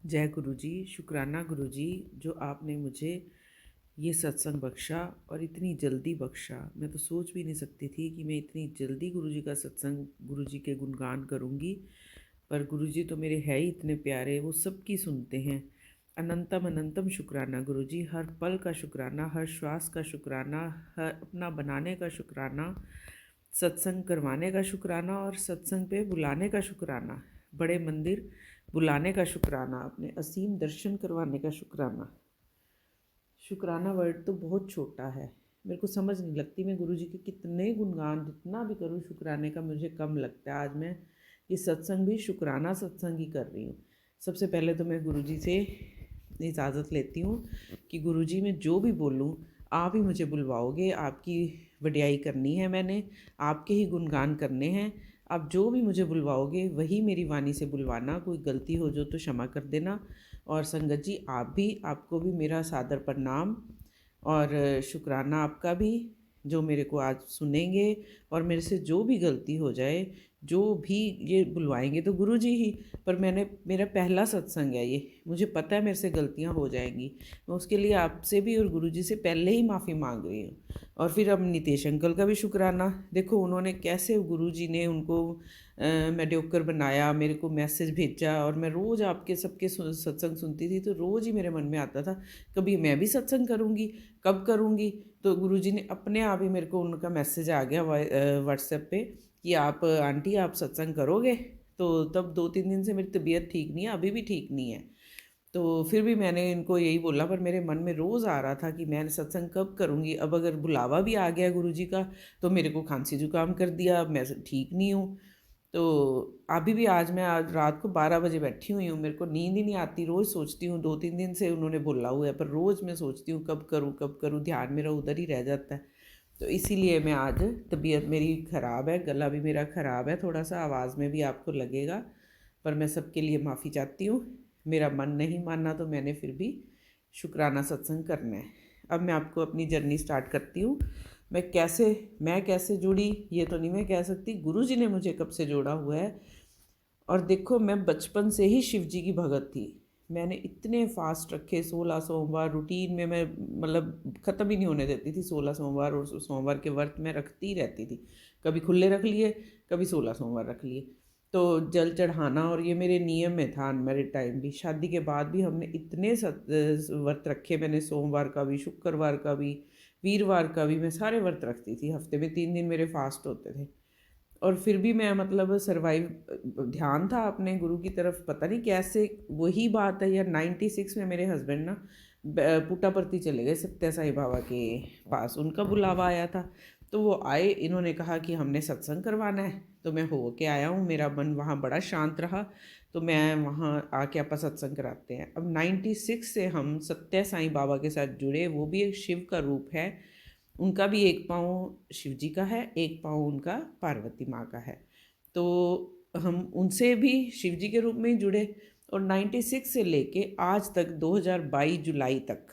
जय गुरु जी। शुक्राना गुरु जी, जो आपने मुझे ये सत्संग बख्शा और इतनी जल्दी बख्शा। मैं तो सोच भी नहीं सकती थी कि मैं इतनी जल्दी गुरु जी का सत्संग, गुरु जी के गुणगान करूँगी। पर गुरु जी तो मेरे है ही इतने प्यारे, वो सबकी सुनते हैं। अनंतम अनंतम शुक्राना गुरु जी, हर पल का शुक्राना, हर श्वास का शुक्राना, हर अपना बनाने का शुक्राना, सत्संग करवाने का शुक्राना और सत्संग पे बुलाने का शुक्राना, बड़े मंदिर बुलाने का शुक्राना, अपने असीम दर्शन करवाने का शुक्राना। शुक्राना वर्ड तो बहुत छोटा है, मेरे को समझ नहीं लगती मैं गुरु जी के कितने गुणगान जितना भी करूँ शुक्राने का मुझे कम लगता है। आज मैं ये सत्संग भी शुक्राना सत्संग ही कर रही हूँ। सबसे पहले तो मैं गुरु जी से इजाज़त लेती हूँ कि गुरु जी मैं जो भी बोलूँ आप ही मुझे बुलवाओगे, आपकी वडियाई करनी है, मैंने आपके ही गुणगान करने हैं। आप जो भी मुझे बुलवाओगे वही मेरी वाणी से बुलवाना, कोई गलती हो जो तो क्षमा कर देना। और संगत जी आप भी, आपको भी मेरा सादर प्रणाम और शुक्राना आपका भी, जो मेरे को आज सुनेंगे। और मेरे से जो भी गलती हो जाए, जो भी ये बुलवाएंगे तो गुरु जी ही, पर मेरा पहला सत्संग है ये, मुझे पता है मेरे से गलतियां हो जाएंगी। मैं उसके लिए आपसे भी और गुरु जी से पहले ही माफ़ी मांग रही हूँ। और फिर अब नितेश अंकल का भी शुक्राना, देखो उन्होंने कैसे, गुरु जी ने उनको मेडियोकर बनाया, मेरे को मैसेज भेजा। और मैं रोज़ आपके सबके सत्संग सुनती थी, तो रोज़ ही मेरे मन में आता था कभी मैं भी सत्संग करूँगी, कब करूँगी। तो गुरुजी ने अपने आप ही, मेरे को उनका मैसेज आ गया व्हाट्सएप पे कि आप आंटी आप सत्संग करोगे। तो तब 2-3 दिन से मेरी तबीयत ठीक नहीं है, अभी भी ठीक नहीं है। तो फिर भी मैंने इनको यही बोला, पर मेरे मन में रोज़ आ रहा था कि मैं सत्संग कब करूँगी। अब अगर बुलावा भी आ गया गुरुजी का तो मेरे को खांसी जुकाम कर दिया, अब मैं ठीक नहीं हूँ। तो अभी भी आज रात को 12 बजे बैठी हुई हूँ, मेरे को नींद ही नहीं आती। रोज़ सोचती हूँ, 2-3 दिन से उन्होंने बोला हुआ है, पर रोज़ मैं सोचती हूँ कब करूँ कब करूँ, ध्यान मेरा उधर ही रह जाता है। तो इसीलिए मैं आज, तबीयत मेरी ख़राब है, गला भी मेरा ख़राब है थोड़ा सा, आवाज़ में भी आपको लगेगा, पर मैं सबके लिए माफ़ी चाहती हूँ। मेरा मन नहीं माना तो मैंने फिर भी शुक्राना सत्संग करना है। अब मैं आपको अपनी जर्नी स्टार्ट करती हूँ। मैं कैसे जुड़ी ये तो नहीं मैं कह सकती, गुरु जी ने मुझे कब से जोड़ा हुआ है। और देखो मैं बचपन से ही शिव जी की भगत थी। मैंने इतने फास्ट रखे, 16 सोमवार रूटीन में मैं, मतलब ख़त्म ही नहीं होने देती थी। 16 सोमवार, और सोमवार के व्रत मैं रखती ही रहती थी। कभी खुले रख लिए, कभी 16 सोमवार रख लिए। तो जल चढ़ाना और ये मेरे नियम में था, अनमेरिड टाइम भी, शादी के बाद भी हमने इतने व्रत रखे। मैंने सोमवार का भी, शुक्रवार का भी, वीरवार का भी, मैं सारे व्रत रखती थी। हफ्ते में 3 दिन मेरे फास्ट होते थे। और फिर भी मैं, मतलब सरवाइव, ध्यान था अपने गुरु की तरफ, पता नहीं कैसे। वही बात है यार, 96 में मेरे हस्बैंड ना पुट्टापर्थी चले गए सत्य साई बाबा के पास, उनका बुलावा आया था। तो वो आए, इन्होंने कहा कि हमने सत्संग करवाना है, तो मैं हो के आया हूँ। मेरा मन वहाँ बड़ा शांत रहा, तो मैं वहाँ आके आपा सत्संग कराते हैं। अब 96 से हम सत्य साई बाबा के साथ जुड़े। वो भी एक शिव का रूप है, उनका भी एक पाँव शिव जी का है, एक पाँव उनका पार्वती माँ का है। तो हम उनसे भी शिव जी के रूप में ही जुड़े। और 96 से लेके आज तक 2022 जुलाई तक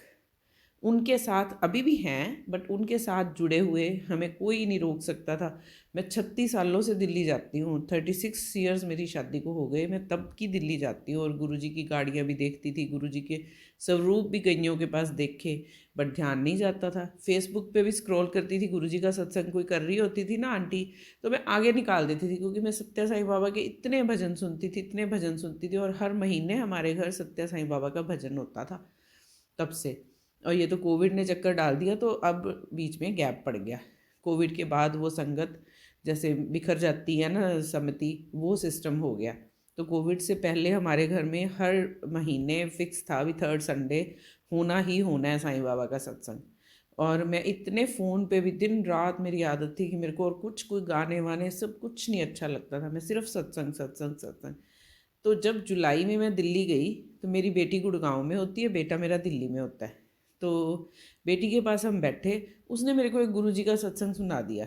उनके साथ अभी भी हैं, बट उनके साथ जुड़े हुए हमें कोई नहीं रोक सकता था। मैं 36 सालों से दिल्ली जाती हूँ, 36 ईयर्स मेरी शादी को हो गए, मैं तब की दिल्ली जाती हूँ। और गुरुजी की गाड़ियाँ भी देखती थी, गुरुजी के स्वरूप भी कईयों के पास देखे, बट ध्यान नहीं जाता था। फेसबुक पे भी स्क्रॉल करती थी, गुरुजी का सत्संग कोई कर रही होती थी ना आंटी, तो मैं आगे निकाल देती थी, क्योंकि मैं सत्य साईं बाबा के इतने भजन सुनती थी, इतने भजन सुनती थी। और हर महीने हमारे घर सत्य साईं बाबा का भजन होता था तब से। और ये तो कोविड ने चक्कर डाल दिया, तो अब बीच में गैप पड़ गया। कोविड के बाद वो संगत जैसे बिखर जाती है ना, समिति, वो सिस्टम हो गया। तो कोविड से पहले हमारे घर में हर महीने फिक्स था, अभी थर्ड संडे होना ही होना है साईं बाबा का सत्संग। और मैं इतने फ़ोन पे भी दिन रात, मेरी आदत थी कि मेरे को और कुछ, कोई गाने वाने सब कुछ नहीं अच्छा लगता था, मैं सिर्फ सत्संग सत्संग सत्संग। तो जब जुलाई में मैं दिल्ली गई, तो मेरी बेटी गुड़गांव में होती है, बेटा मेरा दिल्ली में होता है। तो बेटी के पास हम बैठे, उसने मेरे को एक गुरुजी का सत्संग सुना दिया।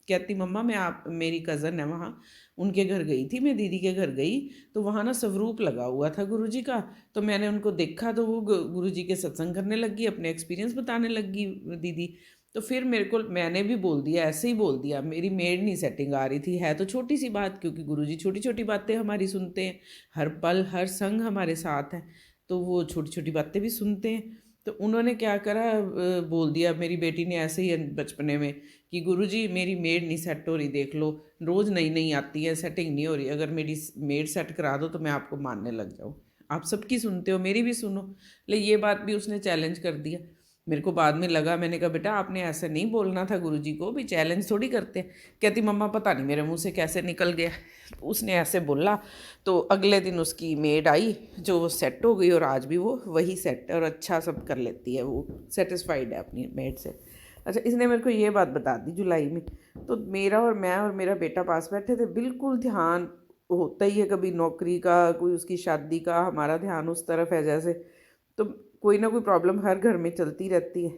कहती मम्मा मैं, आप, मेरी कज़न है वहाँ, उनके घर गई थी, मैं दीदी के घर गई, तो वहाँ ना स्वरूप लगा हुआ था गुरुजी का। तो मैंने उनको देखा, तो वो गुरुजी के सत्संग करने लगी, अपने एक्सपीरियंस बताने लगी दीदी। तो फिर मेरे को मैंने भी बोल दिया, ऐसे ही बोल दिया, मेरी मेड नहीं सेटिंग आ रही थी। है तो छोटी सी बात, क्योंकि गुरुजी छोटी छोटी बातें हमारी सुनते हैं, हर पल हर संग हमारे साथ हैं, तो वो छोटी छोटी बातें भी सुनते हैं। तो उन्होंने क्या करा, बोल दिया मेरी बेटी ने ऐसे ही बचपने में कि गुरुजी मेरी मेड नहीं सेट हो रही, देख लो रोज़ नई नई आती है, सेटिंग नहीं हो रही, अगर मेरी मेड सेट करा दो तो मैं आपको मारने लग जाऊँ। आप सबकी सुनते हो, मेरी भी सुनो। ले ये बात भी उसने चैलेंज कर दिया। मेरे को बाद में लगा, मैंने कहा बेटा आपने ऐसे नहीं बोलना था, गुरुजी को भी चैलेंज थोड़ी करते हैं। कहती मम्मा पता नहीं मेरे मुंह से कैसे निकल गया, उसने ऐसे बोला। तो अगले दिन उसकी मेड आई जो वो सेट हो गई, और आज भी वो वही सेट और अच्छा सब कर लेती है, वो सेटिस्फाइड है अपनी मेड से। अच्छा, इसने मेरे को ये बात बता दी जुलाई में। तो मेरा और मैं और मेरा बेटा पास बैठे थे, बिल्कुल ध्यान होता ही है कभी नौकरी का, कोई उसकी शादी का, हमारा ध्यान उस तरफ है जैसे। तो कोई ना कोई प्रॉब्लम हर घर में चलती रहती है,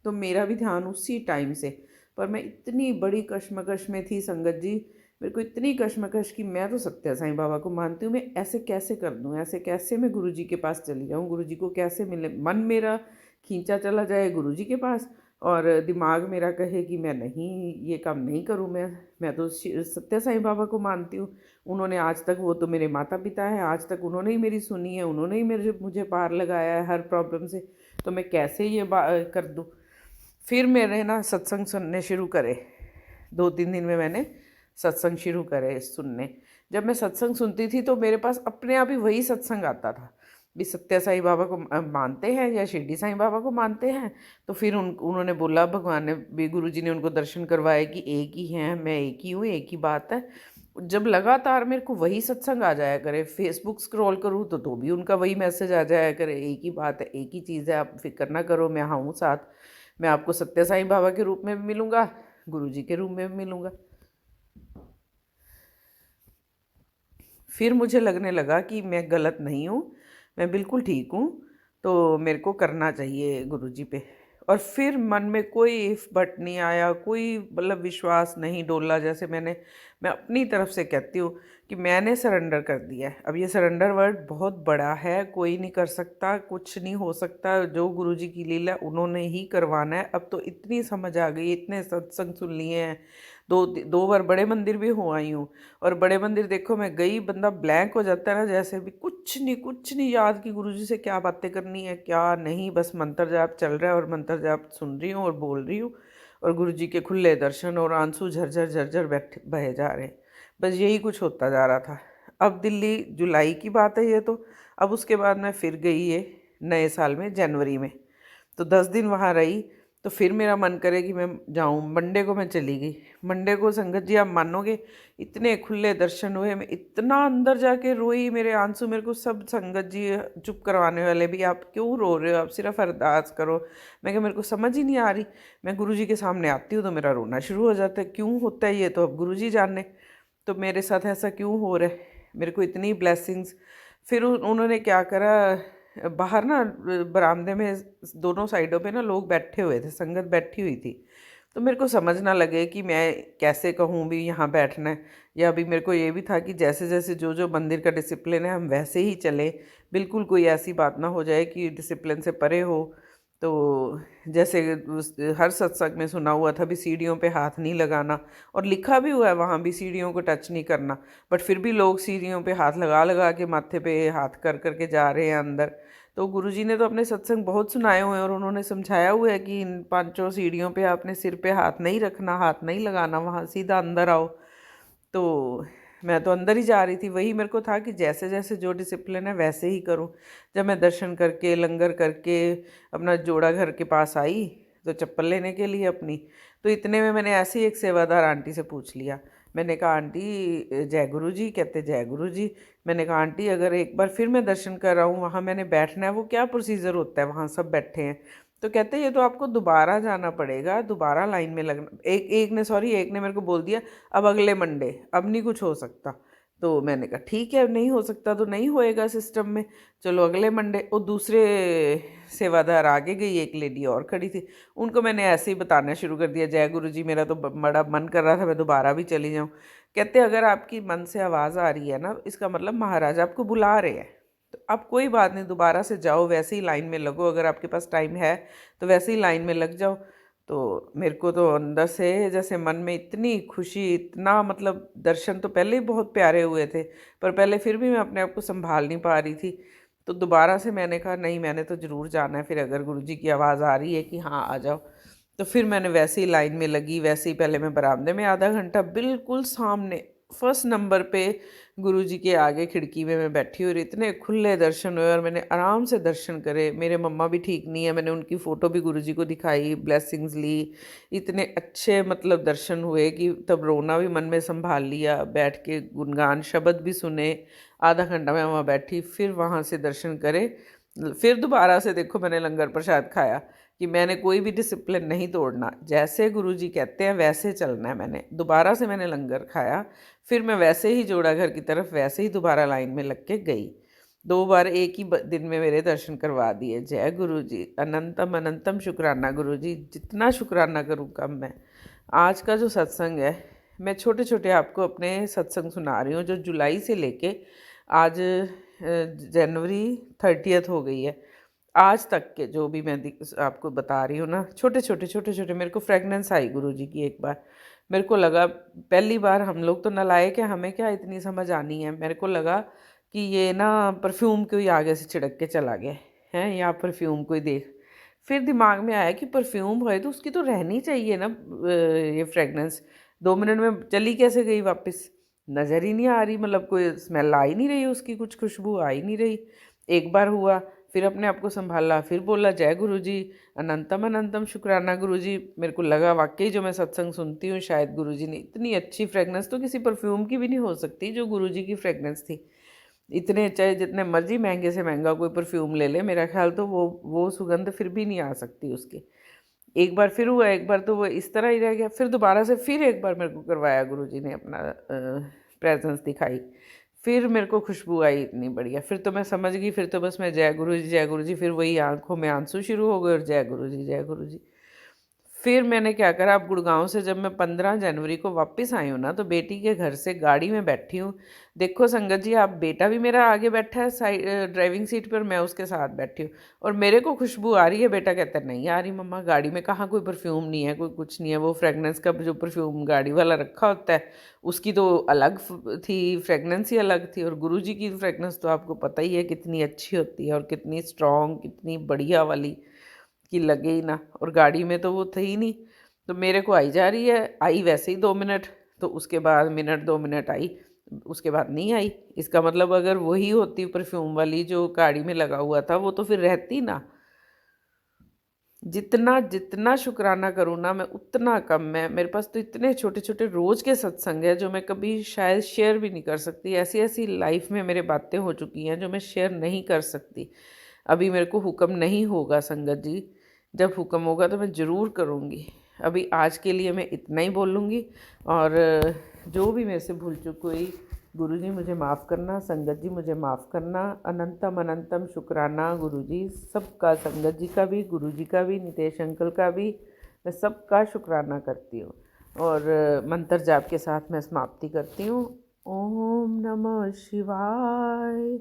तो मेरा भी ध्यान उसी टाइम से। पर मैं इतनी बड़ी कश्मकश में थी संगत जी, मेरे को इतनी कश्मकश कि मैं तो सत्य साईं बाबा को मानती हूँ, मैं ऐसे कैसे कर दूँ, ऐसे कैसे मैं गुरुजी के पास चली जाऊँ, गुरुजी को कैसे मिले। मन मेरा खींचा चला जाए गुरुजी के पास, और दिमाग मेरा कहे कि मैं नहीं, ये काम नहीं करूँ। मैं तो सत्य साईं बाबा को मानती हूँ। उन्होंने आज तक, वो तो मेरे माता पिता हैं, आज तक उन्होंने ही मेरी सुनी है, उन्होंने ही मेरे मुझे पार लगाया है हर प्रॉब्लम से। तो मैं कैसे ये कर दूँ। फिर मेरे ना सत्संग सुनने शुरू करे, 2-3 दिन में मैंने सत्संग शुरू करे सुनने। जब मैं सत्संग सुनती थी तो मेरे पास अपने आप ही वही सत्संग आता था, भी सत्य साईं बाबा को मानते हैं या शिरडी साईं बाबा को मानते हैं। तो फिर उन्होंने बोला, भगवान ने भी, गुरु जी ने उनको दर्शन करवाए कि एक ही हैं, मैं एक ही हूँ, एक ही बात है। जब लगातार मेरे को वही सत्संग आ जाया करे, फेसबुक स्क्रॉल करूँ तो भी उनका वही मैसेज आ जाया करे, एक ही बात है, एक ही चीज़ है, आप फिक्र ना करो, मैं हूँ साथ। मैं आपको सत्य साईं बाबा के रूप में भी मिलूँगा, गुरु जी के रूप में भी मिलूँगा। फिर मुझे लगने लगा कि मैं गलत नहीं हूँ, मैं बिल्कुल ठीक हूँ, तो मेरे को करना चाहिए गुरुजी पे। और फिर मन में कोई इफ बट नहीं आया, कोई मतलब विश्वास नहीं डोला। जैसे मैं अपनी तरफ से कहती हूँ कि मैंने सरेंडर कर दिया है। अब ये सरेंडर वर्ड बहुत बड़ा है, कोई नहीं कर सकता, कुछ नहीं हो सकता, जो गुरुजी की लीला उन्होंने ही करवाना है। अब तो इतनी समझ आ गई, इतने सत्संग सुन लिए हैं, दो दो बार बड़े मंदिर भी हो आई हूँ। और बड़े मंदिर देखो, मैं गई, बंदा ब्लैंक हो जाता है ना, जैसे भी कुछ नहीं याद कि गुरुजी से क्या बातें करनी है क्या नहीं, बस मंत्र जाप चल रहा है और मंत्र जाप सुन रही हूँ और बोल रही हूँ, और गुरुजी के खुले दर्शन और आंसू झरझर झरझर बैठ बहे जा रहे हैं। बस यही कुछ होता जा रहा था। अब दिल्ली, जुलाई की बात है ये तो। अब उसके बाद मैं फिर गई ये नए साल में, जनवरी में, तो 10 दिन वहाँ रही। तो फिर मेरा मन करे कि मैं जाऊँ। मंडे को मैं चली गई। मंडे को संगत जी आप मानोगे, इतने खुले दर्शन हुए, मैं इतना अंदर जाके रोई, मेरे आंसू, मेरे को सब संगत जी चुप करवाने वाले भी, आप क्यों रो रहे हो, आप सिर्फ अरदास करो। मैं कहा मेरे को समझ ही नहीं आ रही, मैं गुरु जी के सामने आती हूँ तो मेरा रोना शुरू हो जाता है, क्यों होता है ये तो अब गुरु जी जाने। तो मेरे साथ ऐसा क्यों हो रहा है, मेरे को इतनी ब्लेसिंग्स। फिर उन्होंने क्या करा, बाहर ना बरामदे में दोनों साइडों पे ना लोग बैठे हुए थे, संगत बैठी हुई थी। तो मेरे को समझ ना लगे कि मैं कैसे कहूँ भी यहाँ बैठना है, या अभी मेरे को ये भी था कि जैसे जैसे जो जो मंदिर का डिसिप्लिन है हम वैसे ही चले, बिल्कुल कोई ऐसी बात ना हो जाए कि डिसिप्लिन से परे हो। तो जैसे हर सत्संग में सुना हुआ था भी सीढ़ियों पे हाथ नहीं लगाना, और लिखा भी हुआ है वहाँ भी सीढ़ियों को टच नहीं करना, बट फिर भी लोग सीढ़ियों पे हाथ लगा लगा के माथे पे हाथ कर करके जा रहे हैं अंदर। तो गुरुजी ने तो अपने सत्संग बहुत सुनाए हुए हैं, और उन्होंने समझाया हुआ है कि इन 5 सीढ़ियों पे आपने सिर पे हाथ नहीं रखना, हाथ नहीं लगाना, वहाँ सीधा अंदर आओ। तो मैं तो अंदर ही जा रही थी, वही मेरे को था कि जैसे जैसे जो डिसिप्लिन है वैसे ही करूं। जब मैं दर्शन करके लंगर करके अपना जोड़ा घर के पास आई, तो चप्पल लेने के लिए अपनी, तो इतने में मैंने ऐसे ही एक सेवादार आंटी से पूछ लिया। मैंने कहा आंटी जय गुरु जी। कहते जय गुरु जी। मैंने कहा आंटी अगर एक बार फिर मैं दर्शन कर रहा हूँ, वहाँ मैंने बैठना है, वो क्या प्रोसीजर होता है, वहाँ सब बैठे हैं। तो कहते ये तो आपको दोबारा जाना पड़ेगा, दोबारा लाइन में लगना। एक ने मेरे को बोल दिया अब अगले मंडे, अब नहीं कुछ हो सकता। तो मैंने कहा ठीक है, नहीं हो सकता तो नहीं होएगा सिस्टम में, चलो अगले मंडे। वो दूसरे सेवादार आगे गई, एक लेडी और खड़ी थी, उनको मैंने ऐसे ही बताना शुरू कर दिया, जय गुरु जी, मेरा तो बड़ा मन कर रहा था मैं दोबारा भी चली जाऊँ। कहते अगर आपकी मन से आवाज़ आ रही है ना, इसका मतलब महाराज आपको बुला रहे हैं, तो अब कोई बात नहीं, दोबारा से जाओ, वैसे ही लाइन में लगो, अगर आपके पास टाइम है तो वैसे ही लाइन में लग जाओ। तो मेरे को तो अंदर से जैसे मन में इतनी खुशी, इतना मतलब दर्शन तो पहले ही बहुत प्यारे हुए थे, पर पहले फिर भी मैं अपने आप को संभाल नहीं पा रही थी। तो दोबारा से मैंने कहा नहीं, मैंने तो ज़रूर जाना है, फिर अगर गुरुजी की आवाज़ आ रही है कि हाँ आ जाओ, तो फिर मैंने वैसे ही लाइन में लगी, वैसे ही पहले मैं बरामदे में आधा घंटा बिल्कुल सामने फर्स्ट नंबर पे गुरुजी के आगे खिड़की में मैं बैठी और इतने खुले दर्शन हुए और मैंने आराम से दर्शन करे। मेरे मम्मा भी ठीक नहीं है, मैंने उनकी फ़ोटो भी गुरुजी को दिखाई, ब्लेसिंग्स ली। इतने अच्छे मतलब दर्शन हुए कि तब रोना भी मन में संभाल लिया, बैठ के गुणगान शब्द भी सुने। आधा घंटा मैं वहाँ बैठी, फिर वहाँ से दर्शन करे, फिर दोबारा से देखो मैंने लंगर प्रसाद खाया कि मैंने कोई भी डिसिप्लिन नहीं तोड़ना, जैसे गुरुजी कहते हैं वैसे चलना है। मैंने दोबारा से मैंने लंगर खाया, फिर मैं वैसे ही जोड़ा घर की तरफ वैसे ही दोबारा लाइन में लग के गई। 2 बार एक ही दिन में मेरे दर्शन करवा दिए। जय गुरुजी, अनंतम अनंतम शुक्राना गुरुजी, जितना शुक्राना करूँ कम मैं। आज का जो सत्संग है, मैं छोटे छोटे आपको अपने सत्संग सुना रही हूँ जो जुलाई से लेके आज जनवरी 30 हो गई है, आज तक के जो भी मैं आपको बता रही हूँ ना, छोटे छोटे मेरे को फ्रेगनेंस आई गुरुजी की। एक बार मेरे को लगा, पहली बार हम लोग तो नालायक है, हमें क्या इतनी समझ आनी है, मेरे को लगा कि ये ना परफ्यूम कोई आगे से छिड़क के चला गया है, या परफ्यूम कोई देख। फिर दिमाग में आया कि परफ्यूम है तो उसकी तो रहनी चाहिए ना ये फ्रेगनेंस। 2 मिनट में चली कैसे गई वापस, नज़र ही नहीं आ रही, मतलब कोई स्मेल आ ही नहीं रही उसकी, कुछ खुशबू आ ही नहीं रही। एक बार हुआ, फिर अपने आप को संभाला, फिर बोला जय गुरुजी, अनंतम अनंतम शुक्राना गुरुजी। मेरे को लगा वाकई जो मैं सत्संग सुनती हूँ शायद गुरुजी ने इतनी अच्छी फ्रेगनेंस तो किसी परफ्यूम की भी नहीं हो सकती जो गुरुजी की फ्रेगनेंस थी। इतने चाहे जितने मर्जी महंगे से महंगा कोई परफ्यूम ले ले, मेरा ख्याल तो वो सुगंध फिर भी नहीं आ सकती उसकी। एक बार फिर हुआ, एक बार तो वो इस तरह ही रह गया, फिर दोबारा से फिर एक बार मेरे को करवाया गुरुजी ने, अपना प्रेजेंस दिखाई, फिर मेरे को खुशबू आई इतनी बढ़िया। फिर तो मैं समझ गई, फिर तो बस मैं जय गुरु जी, फिर वही आंखों में आंसू शुरू हो गए और जय गुरु जी जय गुरु जी। फिर मैंने क्या करा, अब गुड़गांव से जब मैं 15 जनवरी को वापस आई हूँ ना, तो बेटी के घर से गाड़ी में बैठी हूँ। देखो संगत जी, आप बेटा भी मेरा आगे बैठा है साइड ड्राइविंग सीट पर, मैं उसके साथ बैठी हूँ और मेरे को खुशबू आ रही है। बेटा कहता है नहीं आ रही मम्मा, गाड़ी में कहाँ कोई परफ्यूम नहीं है, कोई कुछ नहीं है। वो फ्रेगनेंस का जो परफ्यूम गाड़ी वाला रखा होता है उसकी तो अलग थी, फ्रेगनेंस ही अलग थी। और गुरुजी की फ्रेगनेंस तो आपको पता ही है कितनी अच्छी होती है और कितनी स्ट्रॉन्ग, कितनी बढ़िया वाली कि लगे ही ना। और गाड़ी में तो वो थी ही नहीं, तो मेरे को आई जा रही है, आई वैसे ही 2 मिनट, तो उसके बाद मिनट 2 मिनट आई, उसके बाद नहीं आई। इसका मतलब अगर वही होती परफ्यूम वाली जो गाड़ी में लगा हुआ था, वो तो फिर रहती ना। जितना जितना शुक्राना करूँ ना मैं उतना कम है। मेरे पास तो इतने छोटे छोटे रोज़ के सत्संग है जो मैं कभी शायद शेयर भी नहीं कर सकती। ऐसी ऐसी लाइफ में मेरे बातें हो चुकी हैं जो मैं शेयर नहीं कर सकती। अभी मेरे को हुक्म नहीं होगा संगत जी, जब हुक्म होगा तो मैं ज़रूर करूँगी। अभी आज के लिए मैं इतना ही बोलूँगी। और जो भी मेरे से भूल चूक हुई, गुरु जी मुझे माफ़ करना, संगत जी मुझे माफ़ करना। अनंतम अनंतम शुक्राना गुरु जी, सबका, संगत जी का भी, गुरु जी का भी, नितेश अंकल का भी, मैं सबका शुक्राना करती हूँ। और मंत्र जाप के साथ मैं समाप्ति करती हूँ। ओम नमः शिवाय,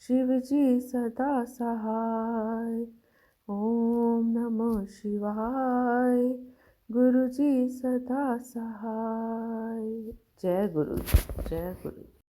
शिव जी सदा सहाय। ओम नमः शिवाय, गुरु जी सदा सहाय। जय गुरु, जय गुरु।